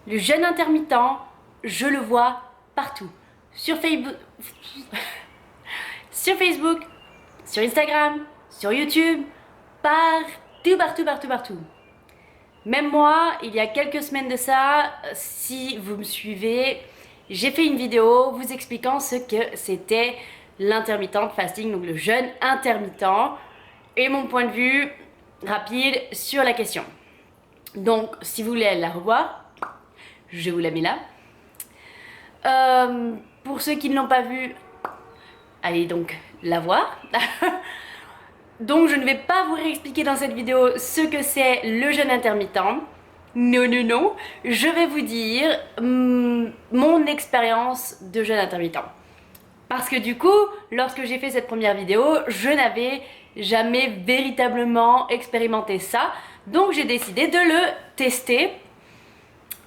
Le jeûne intermittent, je le vois partout. Sur Facebook, sur Facebook, sur Instagram, sur YouTube, partout, partout, partout, partout. Même moi, il y a quelques semaines de ça, si vous me suivez, j'ai fait une vidéo vous expliquant ce que c'était l'intermittent fasting, donc le jeûne intermittent, et mon point de vue rapide sur la question. Donc, si vous voulez la revoir, je vous la mets là. Pour ceux qui ne l'ont pas vue, allez donc la voir. Donc je ne vais pas vous réexpliquer dans cette vidéo ce que c'est le jeûne intermittent. Non, non, non. Je vais vous dire mon expérience de jeûne intermittent. Parce que du coup, lorsque j'ai fait cette première vidéo, je n'avais jamais véritablement expérimenté ça. Donc j'ai décidé de le tester.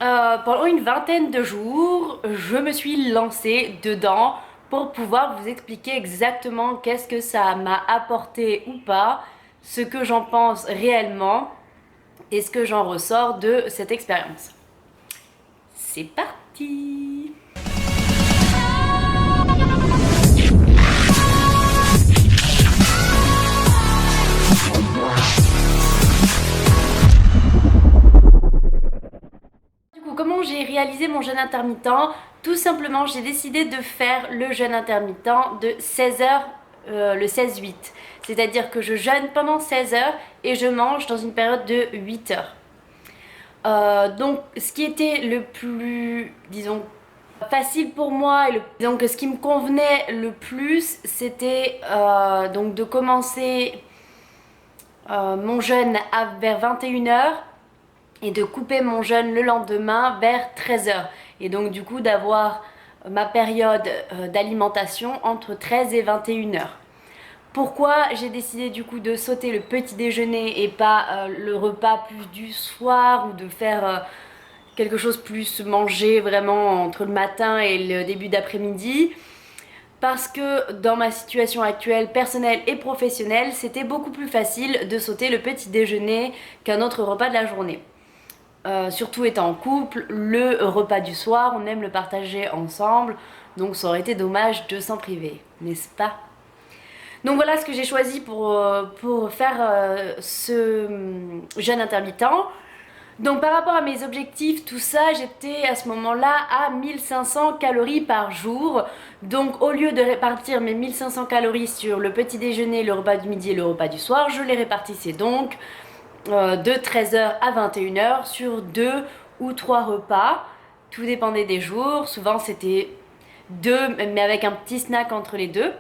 Pendant une vingtaine de jours, je me suis lancée dedans pour pouvoir vous expliquer exactement qu'est-ce que ça m'a apporté ou pas, ce que j'en pense réellement et ce que j'en ressors de cette expérience. C'est parti! Comment j'ai réalisé mon jeûne intermittent? Tout simplement, j'ai décidé de faire le jeûne intermittent de 16 heures, le 16-8. C'est-à-dire que je jeûne pendant 16 heures et je mange dans une période de 8 heures. Donc, ce qui était le plus, disons, facile pour moi et donc ce qui me convenait le plus, c'était donc de commencer mon jeûne vers 21 heures et de couper mon jeûne le lendemain vers 13 heures. Et donc du coup d'avoir ma période d'alimentation entre 13 et 21 heures. Pourquoi j'ai décidé du coup de sauter le petit déjeuner et pas le repas plus du soir, ou de faire quelque chose plus manger vraiment entre le matin et le début d'après-midi? Parce que dans ma situation actuelle personnelle et professionnelle, c'était beaucoup plus facile de sauter le petit déjeuner qu'un autre repas de la journée. Surtout étant en couple, le repas du soir, on aime le partager ensemble, donc ça aurait été dommage de s'en priver, n'est-ce pas? Donc voilà ce que j'ai choisi pour faire ce jeûne intermittent. Donc par rapport à mes objectifs, tout ça, j'étais à ce moment-là à 1500 calories par jour. Donc au lieu de répartir mes 1500 calories sur le petit déjeuner, le repas du midi et le repas du soir, je les répartissais donc de 13 heures à 21 heures sur 2 ou 3 repas. Tout dépendait des jours. Souvent c'était 2, mais avec un petit snack entre les deux.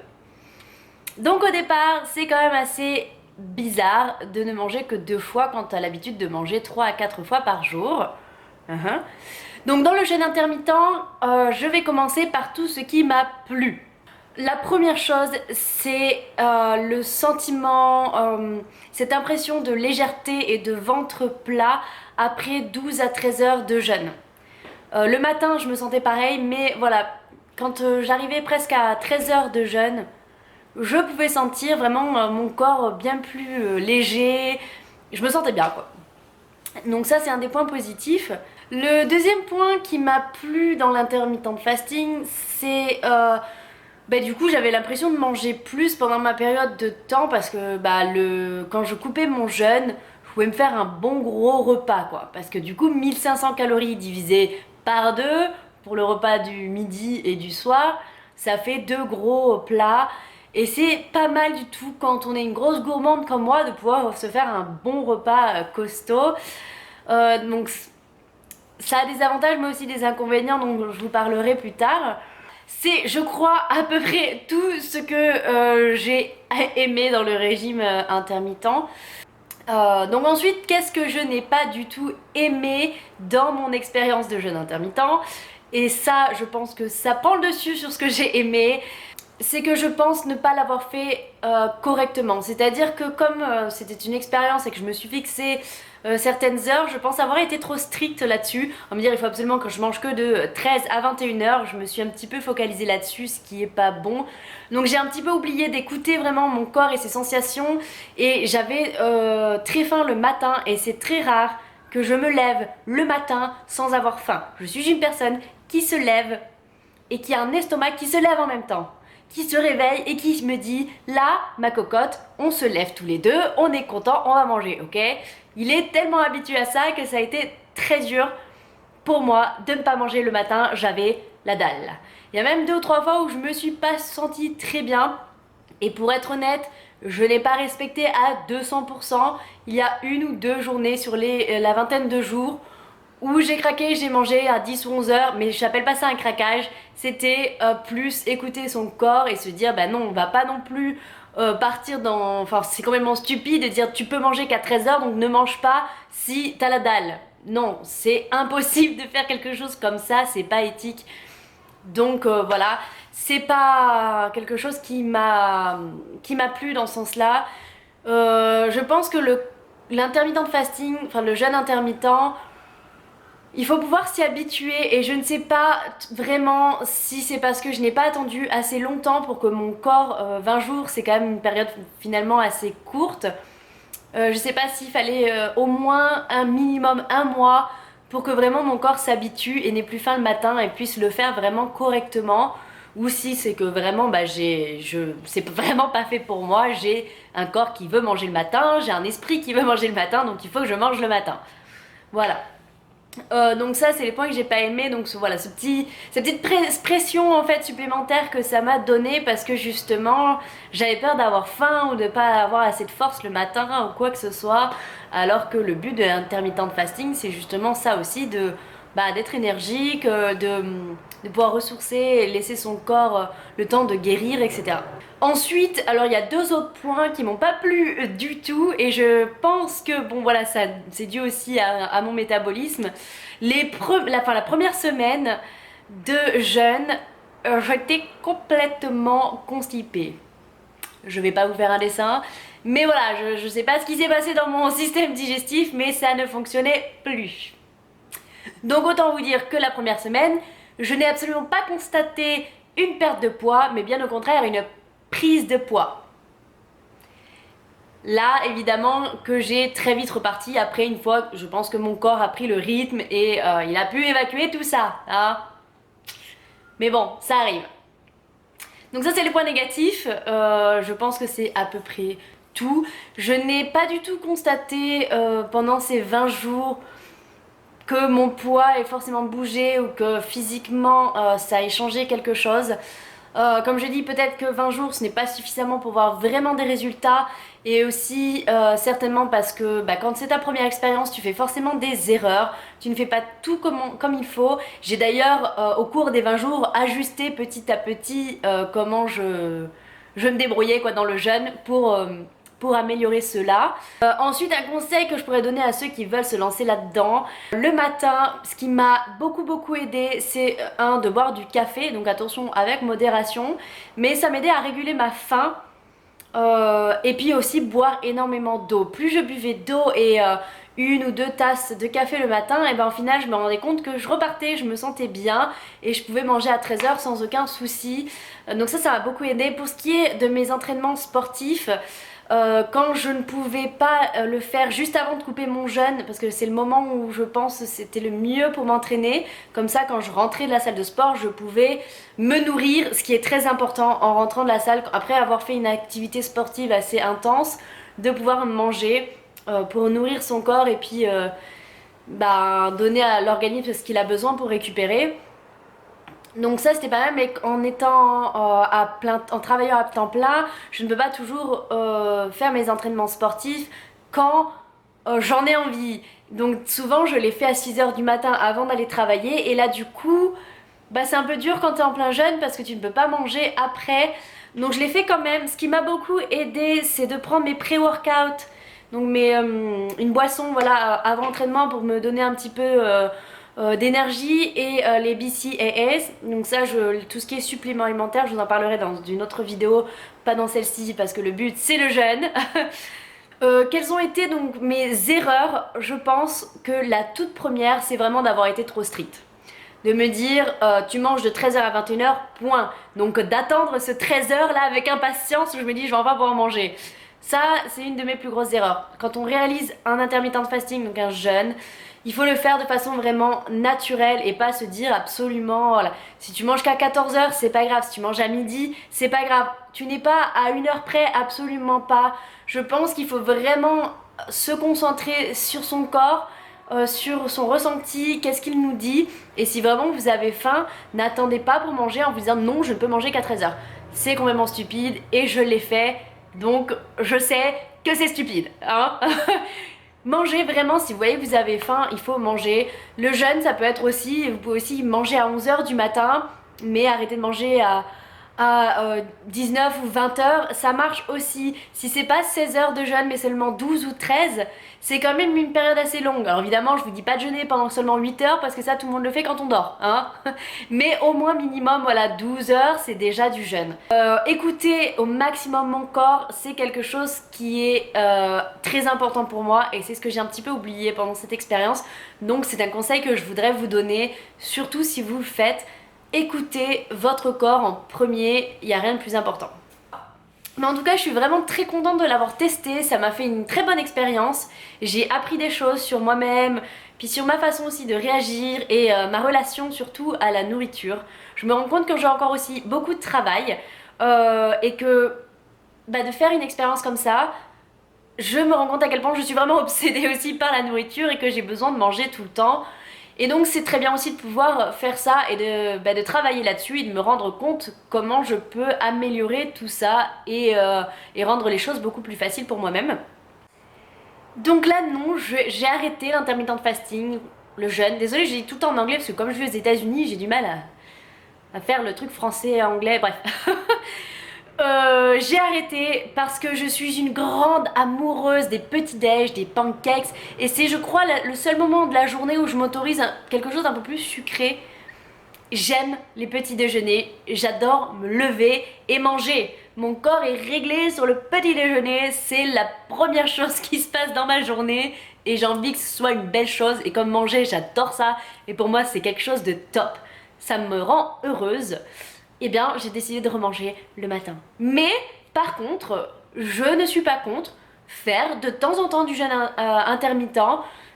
Donc au départ, c'est quand même assez bizarre de ne manger que 2 fois quand tu as l'habitude de manger 3 à 4 fois par jour. Donc dans le jeûne intermittent, je vais commencer par tout ce qui m'a plu. La première chose, c'est le sentiment, cette impression de légèreté et de ventre plat après 12 à 13 heures de jeûne. Le matin, je me sentais pareil, mais voilà, quand j'arrivais presque à 13 heures de jeûne, je pouvais sentir vraiment mon corps bien plus léger. Je me sentais bien, quoi. Donc ça, c'est un des points positifs. Le deuxième point qui m'a plu dans l'intermittent fasting, c'est... du coup j'avais l'impression de manger plus pendant ma période de temps, parce que quand je coupais mon jeûne, je pouvais me faire un bon gros repas, quoi. Parce que du coup 1500 calories divisé par 2 pour le repas du midi et du soir, ça fait 2 gros plats. Et c'est pas mal du tout quand on est une grosse gourmande comme moi de pouvoir se faire un bon repas costaud. Donc ça a des avantages mais aussi des inconvénients, donc je vous parlerai plus tard. C'est, je crois, à peu près tout ce que j'ai aimé dans le régime intermittent. Donc ensuite, qu'est-ce que je n'ai pas du tout aimé dans mon expérience de jeûne intermittent? Et ça, je pense que ça prend le dessus sur ce que j'ai aimé. C'est que je pense ne pas l'avoir fait correctement. C'est-à-dire que comme c'était une expérience et que je me suis fixé certaines heures, je pense avoir été trop stricte là-dessus. On va me dire il faut absolument que je mange que de 13 à 21 heures. Je me suis un petit peu focalisée là-dessus, ce qui est pas bon. Donc j'ai un petit peu oublié d'écouter vraiment mon corps et ses sensations. Et j'avais très faim le matin, et c'est très rare que je me lève le matin sans avoir faim. Je suis une personne qui se lève et qui a un estomac qui se lève en même temps, qui se réveille et qui me dit là, ma cocotte, on se lève tous les deux, on est content, on va manger, ok? Il est tellement habitué à ça que ça a été très dur pour moi de ne pas manger le matin, j'avais la dalle. Il y a même 2 ou 3 fois où je me suis pas sentie très bien et pour être honnête, je l'ai pas respecté à 200%. Il y a 1 ou 2 journées sur la vingtaine de jours où j'ai craqué, j'ai mangé à 10 ou 11 heures, mais j'appelle pas ça un craquage, c'était plus écouter son corps et se dire bah non, on va pas non plus partir dans... Enfin c'est complètement stupide de dire tu peux manger qu'à 13 heures donc ne mange pas si t'as la dalle. Non, c'est impossible de faire quelque chose comme ça, c'est pas éthique. Donc voilà, c'est pas quelque chose qui m'a plu dans ce sens-là. Je pense que l'intermittent fasting, enfin le jeûne intermittent, il faut pouvoir s'y habituer et je ne sais pas vraiment si c'est parce que je n'ai pas attendu assez longtemps pour que mon corps, 20 jours c'est quand même une période finalement assez courte. Je sais pas s'il fallait au moins un minimum 1 mois pour que vraiment mon corps s'habitue et n'ait plus faim le matin et puisse le faire vraiment correctement. Ou si c'est que vraiment c'est vraiment pas fait pour moi, j'ai un corps qui veut manger le matin, j'ai un esprit qui veut manger le matin, donc il faut que je mange le matin. Voilà. Donc ça c'est les points que j'ai pas aimé, donc voilà cette petite pression en fait supplémentaire que ça m'a donné parce que justement j'avais peur d'avoir faim ou de pas avoir assez de force le matin ou quoi que ce soit, alors que le but de l'intermittent fasting c'est justement ça aussi, d'être énergique, de pouvoir ressourcer et laisser son corps le temps de guérir, etc. Ensuite, alors il y a 2 autres points qui m'ont pas plu du tout et je pense que bon voilà, ça c'est dû aussi à mon métabolisme. La première semaine de jeûne, j'étais complètement constipée. Je vais pas vous faire un dessin, mais voilà, je sais pas ce qui s'est passé dans mon système digestif, mais ça ne fonctionnait plus. Donc autant vous dire que la première semaine, je n'ai absolument pas constaté une perte de poids, mais bien au contraire une prise de poids. Là, évidemment, que j'ai très vite reparti après une fois, je pense que mon corps a pris le rythme et il a pu évacuer tout ça. Hein. Mais bon, ça arrive. Donc ça, c'est les points négatifs. Je pense que c'est à peu près tout. Je n'ai pas du tout constaté pendant ces 20 jours que mon poids ait forcément bougé ou que physiquement ça ait changé quelque chose. Comme je dis, peut-être que 20 jours ce n'est pas suffisamment pour voir vraiment des résultats et aussi certainement parce que quand c'est ta première expérience tu fais forcément des erreurs, tu ne fais pas tout comme il faut. J'ai d'ailleurs au cours des 20 jours ajusté petit à petit comment je me débrouillais dans le jeûne pour améliorer cela. Ensuite, un conseil que je pourrais donner à ceux qui veulent se lancer là-dedans, le matin, ce qui m'a beaucoup aidé, c'est de boire du café, donc attention avec modération, mais ça m'aidait à réguler ma faim. Et puis aussi boire énormément d'eau. Plus je buvais d'eau et 1 ou 2 tasses de café le matin, et au final je me rendais compte que je repartais, je me sentais bien et je pouvais manger à 13 h sans aucun souci. Donc ça m'a beaucoup aidé. Pour ce qui est de mes entraînements sportifs, quand je ne pouvais pas le faire juste avant de couper mon jeûne, parce que c'est le moment où je pense que c'était le mieux pour m'entraîner, comme ça quand je rentrais de la salle de sport je pouvais me nourrir, ce qui est très important en rentrant de la salle après avoir fait une activité sportive assez intense, de pouvoir manger pour nourrir son corps et puis donner à l'organisme ce qu'il a besoin pour récupérer. Donc ça c'était pas mal, mais en travaillant à temps plein, je ne peux pas toujours faire mes entraînements sportifs quand j'en ai envie. Donc souvent je les fais à 6 h du matin avant d'aller travailler et là du coup c'est un peu dur quand tu es en plein jeûne parce que tu ne peux pas manger après. Donc je les fais quand même. Ce qui m'a beaucoup aidé c'est de prendre mes pré-workouts, donc une boisson voilà, avant entraînement pour me donner un petit peu d'énergie et les BCAAs. Donc ça, tout ce qui est supplément alimentaire, je vous en parlerai dans une autre vidéo, pas dans celle-ci parce que le but c'est le jeûne. Quelles ont été donc mes erreurs? Je pense que la toute première c'est vraiment d'avoir été trop stricte. De me dire tu manges de 13 h à 21 h, point. Donc d'attendre ce 13 h là avec impatience où je me dis je vais enfin pouvoir manger. Ça, c'est une de mes plus grosses erreurs. Quand on réalise un intermittent de fasting, donc un jeûne, il faut le faire de façon vraiment naturelle et pas se dire absolument, voilà, si tu manges qu'à 14h, c'est pas grave, si tu manges à midi, c'est pas grave. Tu n'es pas à 1 heure près, absolument pas. Je pense qu'il faut vraiment se concentrer sur son corps, sur son ressenti, qu'est-ce qu'il nous dit. Et si vraiment vous avez faim, n'attendez pas pour manger en vous disant non, je ne peux manger qu'à 13h. C'est complètement stupide et je l'ai fait, donc je sais que c'est stupide, hein. Mangez vraiment, si vous voyez que vous avez faim, il faut manger. Le jeûne, ça peut être aussi, vous pouvez aussi manger à 11h du matin, mais arrêtez de manger à 19 ou 20 heures, ça marche aussi. Si c'est pas 16 heures de jeûne mais seulement 12 ou 13, c'est quand même une période assez longue. Alors évidemment, je vous dis pas de jeûner pendant seulement 8 heures parce que ça tout le monde le fait quand on dort, hein. Mais au moins minimum, voilà, 12 heures, c'est déjà du jeûne. Écoutez au maximum mon corps, c'est quelque chose qui est très important pour moi et c'est ce que j'ai un petit peu oublié pendant cette expérience. Donc c'est un conseil que je voudrais vous donner, surtout si vous le faites. Écoutez votre corps en premier, il n'y a rien de plus important. Mais en tout cas, je suis vraiment très contente de l'avoir testé, ça m'a fait une très bonne expérience. J'ai appris des choses sur moi-même, puis sur ma façon aussi de réagir et ma relation surtout à la nourriture. Je me rends compte que j'ai encore aussi beaucoup de travail et que de faire une expérience comme ça, je me rends compte à quel point je suis vraiment obsédée aussi par la nourriture et que j'ai besoin de manger tout le temps. Et donc c'est très bien aussi de pouvoir faire ça et de travailler là-dessus et de me rendre compte comment je peux améliorer tout ça et rendre les choses beaucoup plus faciles pour moi-même. Donc là non, j'ai arrêté l'intermittent fasting, le jeûne. Désolée, j'ai dit tout en anglais parce que comme je vis aux États-Unis, j'ai du mal à faire le truc français-anglais, bref. J'ai arrêté parce que je suis une grande amoureuse des petits déj, des pancakes et c'est je crois le seul moment de la journée où je m'autorise quelque chose d'un peu plus sucré. J'aime les petits déjeuners, j'adore me lever et manger. Mon corps est réglé sur le petit déjeuner, c'est la première chose qui se passe dans ma journée et j'ai envie que ce soit une belle chose et comme manger j'adore ça et pour moi c'est quelque chose de top. Ça me rend heureuse. Eh bien j'ai décidé de remanger le matin. Mais par contre, je ne suis pas contre faire de temps en temps du jeûne intermittent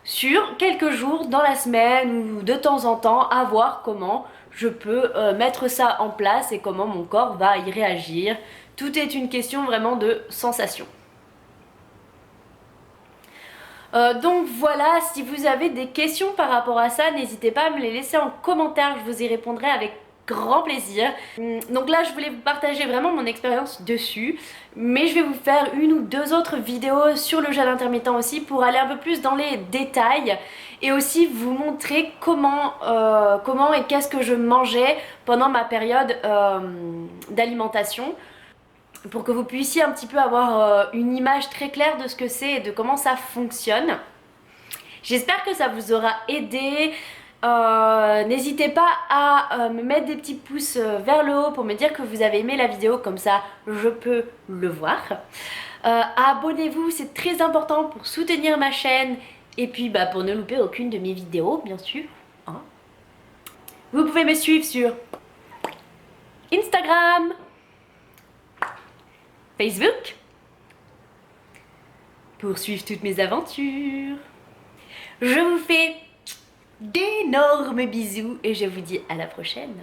sur quelques jours dans la semaine ou de temps en temps, à voir comment je peux mettre ça en place et comment mon corps va y réagir. Tout est une question vraiment de sensation. Donc voilà, si vous avez des questions par rapport à ça, n'hésitez pas à me les laisser en commentaire, je vous y répondrai avec grand plaisir. Donc là je voulais vous partager vraiment mon expérience dessus, mais je vais vous faire une ou deux autres vidéos sur le jeûne intermittent aussi pour aller un peu plus dans les détails et aussi vous montrer comment et qu'est-ce que je mangeais pendant ma période d'alimentation pour que vous puissiez un petit peu avoir une image très claire de ce que c'est et de comment ça fonctionne. J'espère que ça vous aura aidé. N'hésitez pas à me mettre des petits pouces vers le haut pour me dire que vous avez aimé la vidéo, comme ça je peux le voir. Abonnez-vous, c'est très important pour soutenir ma chaîne et puis pour ne louper aucune de mes vidéos bien sûr, hein. Vous pouvez me suivre sur Instagram, Facebook pour suivre toutes mes aventures. Je vous fais d'énormes bisous et je vous dis à la prochaine.